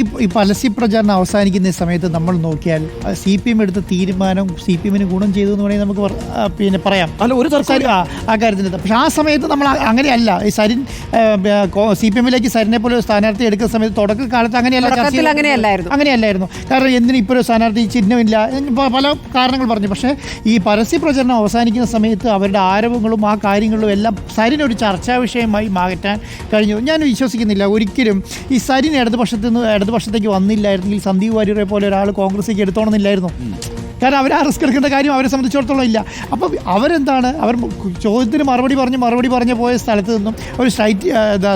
ഈ പരസ്യ പ്രചാരണം അവസാനിക്കുന്ന സമയത്ത് നമ്മൾ നോക്കിയാൽ CPM എടുത്ത തീരുമാനം CPM ഗുണം ചെയ്തു എന്ന് വേണമെങ്കിൽ നമുക്ക് പറയാം. അല്ല, ഒരു ആ കാര്യത്തിന്. പക്ഷെ ആ സമയത്ത് നമ്മൾ അങ്ങനെയല്ല. ഈ സരിൻ CPMലേക്ക് സരിനെ പോലെ ഒരു സ്ഥാനാർത്ഥി എടുക്കുന്ന സമയത്ത് തുടക്കകാലത്ത് അങ്ങനെയല്ലായിരുന്നു. കാരണം എന്തിനും ഇപ്പോൾ ഒരു സ്ഥാനാർത്ഥി ചിഹ്നമില്ല, പല കാരണങ്ങൾ പറഞ്ഞു. പക്ഷേ ഈ പരസ്യ പ്രചരണം അവസാനിക്കുന്ന സമയത്ത് അവരുടെ ആരവങ്ങളും ആ കാര്യങ്ങളും എല്ലാം സരിനൊരു ചർച്ചാ വിഷയമായി മാറ്റാൻ കഴിഞ്ഞു. ഞാൻ വിശ്വസിക്കുന്നില്ല ഒരിക്കലും ഈ സരിൻ ഇടതുപക്ഷത്തേക്ക് വന്നില്ലായിരുന്നെങ്കിൽ സന്ദീപ് വാര്യരെ പോലെ ഒരാൾ കോൺഗ്രസിലേക്ക് എടുത്തോണമെന്നില്ലായിരുന്നു. കാരണം അവർ ആ റിസ്ക് എടുക്കേണ്ട കാര്യം അവരെ സംബന്ധിച്ചിടത്തോളം ഇല്ല. അപ്പം അവരെന്താണ്, അവർ ചോദ്യത്തിന് മറുപടി പറഞ്ഞ് പോയ സ്ഥലത്ത് നിന്നും ഒരു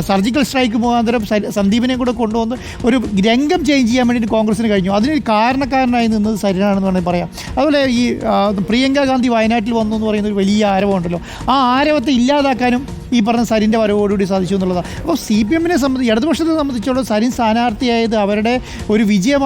സർജിക്കൽ സ്ട്രൈക്ക് മുഖാന്തരം സന്ദീപിനെ കൂടെ കൊണ്ടുവന്ന് ഒരു രംഗം ചേഞ്ച് ചെയ്യാൻ വേണ്ടിയിട്ട് കോൺഗ്രസിന് കഴിഞ്ഞു. അതിന് കാരണക്കാരനായി നിന്നത് സരിനാണെന്ന് വേണമെങ്കിൽ പറയാം. അതുപോലെ ഈ പ്രിയങ്ക ഗാന്ധി വയനാട്ടിൽ വന്നു എന്ന് പറയുന്ന ഒരു വലിയ ആരവമുണ്ടല്ലോ, ആ ആരവത്തെ ഇല്ലാതാക്കാനും ഈ പറഞ്ഞ സരിൻ്റെ വരവോടുകൂടി സാധിച്ചു എന്നുള്ളതാണ്. അപ്പോൾ CPMനെ സംബന്ധിച്ച്, ഇടതുപക്ഷത്തെ സംബന്ധിച്ചോളം സരിൻ സ്ഥാനാർത്ഥിയായത് അവരുടെ ഒരു വിജയം,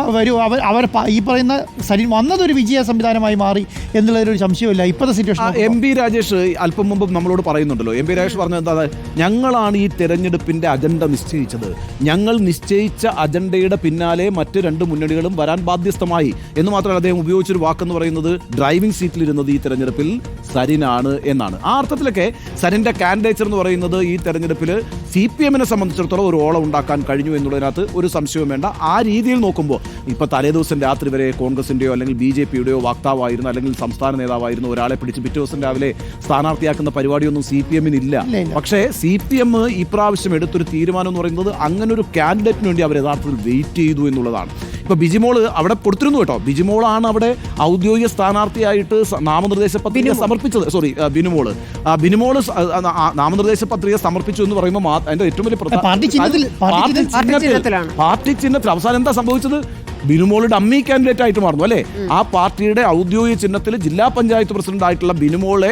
അവർ ഈ പറയുന്ന സരിൻ വന്നതൊരു വിജയ സംവിധാനമായി മാറി എന്നുള്ളതൊരു സംശയമില്ല ഇപ്പോഴത്തെ സിറ്റുവേഷൻ. MP രാജേഷ് അല്പം മുമ്പ് നമ്മളോട് പറയുന്നുണ്ടല്ലോ, MP രാജേഷ് പറഞ്ഞത് എന്താ, ഞങ്ങളാണ് ഈ തെരഞ്ഞെടുപ്പിന്റെ അജണ്ട നിശ്ചയിച്ചത്, ഞങ്ങൾ നിശ്ചയിച്ച അജണ്ടയുടെ പിന്നാലെ മറ്റ് രണ്ട് മുന്നണികളും വരാൻ ബാധ്യസ്ഥമായി എന്ന് മാത്രമല്ല അദ്ദേഹം ഉപയോഗിച്ചൊരു വാക്കെന്ന് പറയുന്നത് ഡ്രൈവിംഗ് സീറ്റിലിരുന്നത് ഈ തെരഞ്ഞെടുപ്പിൽ സരിനാണ് എന്നാണ്. ആ അർത്ഥത്തിലൊക്കെ സരിന്റെ കാൻഡിഡേച്ചർ എന്ന് പറയുന്നത് ഈ തെരഞ്ഞെടുപ്പിൽ CPMനെ സംബന്ധിച്ചിടത്തോളം ഒരു ഓളം ഉണ്ടാക്കാൻ കഴിഞ്ഞു എന്നുള്ളതിനകത്ത് ഒരു സംശയവും വേണ്ട. ആ രീതിയിൽ നോക്കുമ്പോൾ ഇപ്പോൾ തലേദിവസം രാത്രി വരെ കോൺഗ്രസിൻ്റെയോ അല്ലെങ്കിൽ BJPയുടെയോ വക്താവായിരുന്നു അല്ലെങ്കിൽ സംസ്ഥാന നേതാവായിരുന്നു ഒരാളെ പിടിച്ച് പിറ്റേ ദിവസം രാവിലെ സ്ഥാനാർത്ഥിയാക്കുന്ന പരിപാടിയൊന്നും CPMനില്ല. പക്ഷേ CPM ഇപ്രാവശ്യം എടുത്തൊരു തീരുമാനം എന്ന് പറയുന്നത് അങ്ങനെ ഒരു കാൻഡിഡേറ്റിന് വേണ്ടി അവർ യഥാർത്ഥത്തിൽ വെയിറ്റ് ചെയ്തു എന്നുള്ളതാണ്. ഇപ്പോൾ ബിജിമോള് അവിടെ കൊടുത്തിരുന്നു കേട്ടോ. ബിജിമോളാണ് അവിടെ ഔദ്യോഗിക സ്ഥാനാർത്ഥിയായിട്ട് നാമനിർദ്ദേശ പത്രിക സമർപ്പിച്ചത്. ബിനുമോള് നാമനിർദ്ദേശ പത്രിക സമർപ്പിച്ചു എന്ന് പറയുമ്പോൾ അതിന്റെ ഏറ്റവും വലിയ പാർട്ടി ചിഹ്നത്തിൽ അവസാനം എന്താ സംഭവിച്ചത്? ബിനുമോള് ഡമ്മി കാൻഡിഡേറ്റ് ആയിട്ട് മാറുന്നു അല്ലേ. ആ പാർട്ടിയുടെ ഔദ്യോഗിക ചിഹ്നത്തിൽ ജില്ലാ പഞ്ചായത്ത് പ്രസിഡന്റ് ആയിട്ടുള്ള ബിനുമോളെ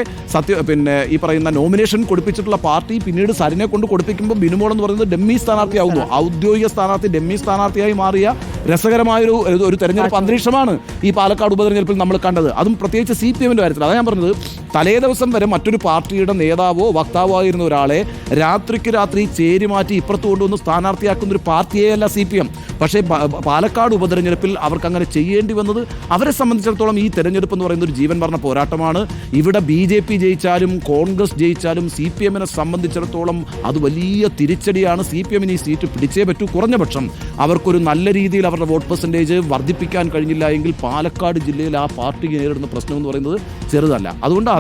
ഈ പറയുന്ന നോമിനേഷൻ കൊടുപ്പിച്ചിട്ടുള്ള പാർട്ടി പിന്നീട് സരിനെ കൊണ്ട് കൊടുപ്പിക്കുമ്പോൾ ബിനുമോൾ എന്ന് പറയുന്നത് ഡമ്മി സ്ഥാനാർത്ഥിയാവുന്നു. ഔദ്യോഗിക സ്ഥാനാർത്ഥി ഡമ്മി സ്ഥാനാർത്ഥിയായി മാറിയ രസകരമായൊരു തെരഞ്ഞെടുപ്പ് അന്തരീക്ഷമാണ് ഈ പാലക്കാട് ഉപതെരഞ്ഞെടുപ്പിൽ നമ്മൾ കണ്ടത്. അതും പ്രത്യേകിച്ച് CPMന്റെ കാര്യത്തിൽ. അതാണ് ഞാൻ പറഞ്ഞത്, തലേ ദിവസം വരെ മറ്റൊരു പാർട്ടിയുടെ നേതാവോ വക്താവോ ആയിരുന്ന ഒരാളെ രാത്രിക്ക് രാത്രി ചേരി മാറ്റി ഇപ്പുറത്ത് കൊണ്ടുവന്ന് സ്ഥാനാർത്ഥിയാക്കുന്ന ഒരു പാർട്ടിയേ അല്ല CPM. പക്ഷേ പാലക്കാട് ഉപതെരഞ്ഞെടുപ്പിൽ അവർക്ക് അങ്ങനെ ചെയ്യേണ്ടി വന്നത് അവരെ സംബന്ധിച്ചിടത്തോളം ഈ തെരഞ്ഞെടുപ്പ് എന്ന് പറയുന്ന ഒരു ജീവൻ മരണ പോരാട്ടമാണ്. ഇവിടെ BJP ജയിച്ചാലും കോൺഗ്രസ് ജയിച്ചാലും CPMനെ സംബന്ധിച്ചിടത്തോളം അത് വലിയ തിരിച്ചടിയാണ്. CPMന് ഈ സീറ്റ് പിടിച്ചേ പറ്റൂ. കുറഞ്ഞ പക്ഷം അവർക്കൊരു നല്ല രീതിയിൽ അവരുടെ വോട്ട് പെർസെൻറ്റേജ് വർദ്ധിപ്പിക്കാൻ കഴിഞ്ഞില്ല എങ്കിൽ പാലക്കാട് ജില്ലയിൽ ആ പാർട്ടിക്ക് നേരിടുന്ന പ്രശ്നം എന്ന് പറയുന്നത് ചെറുതല്ല. അതുകൊണ്ട്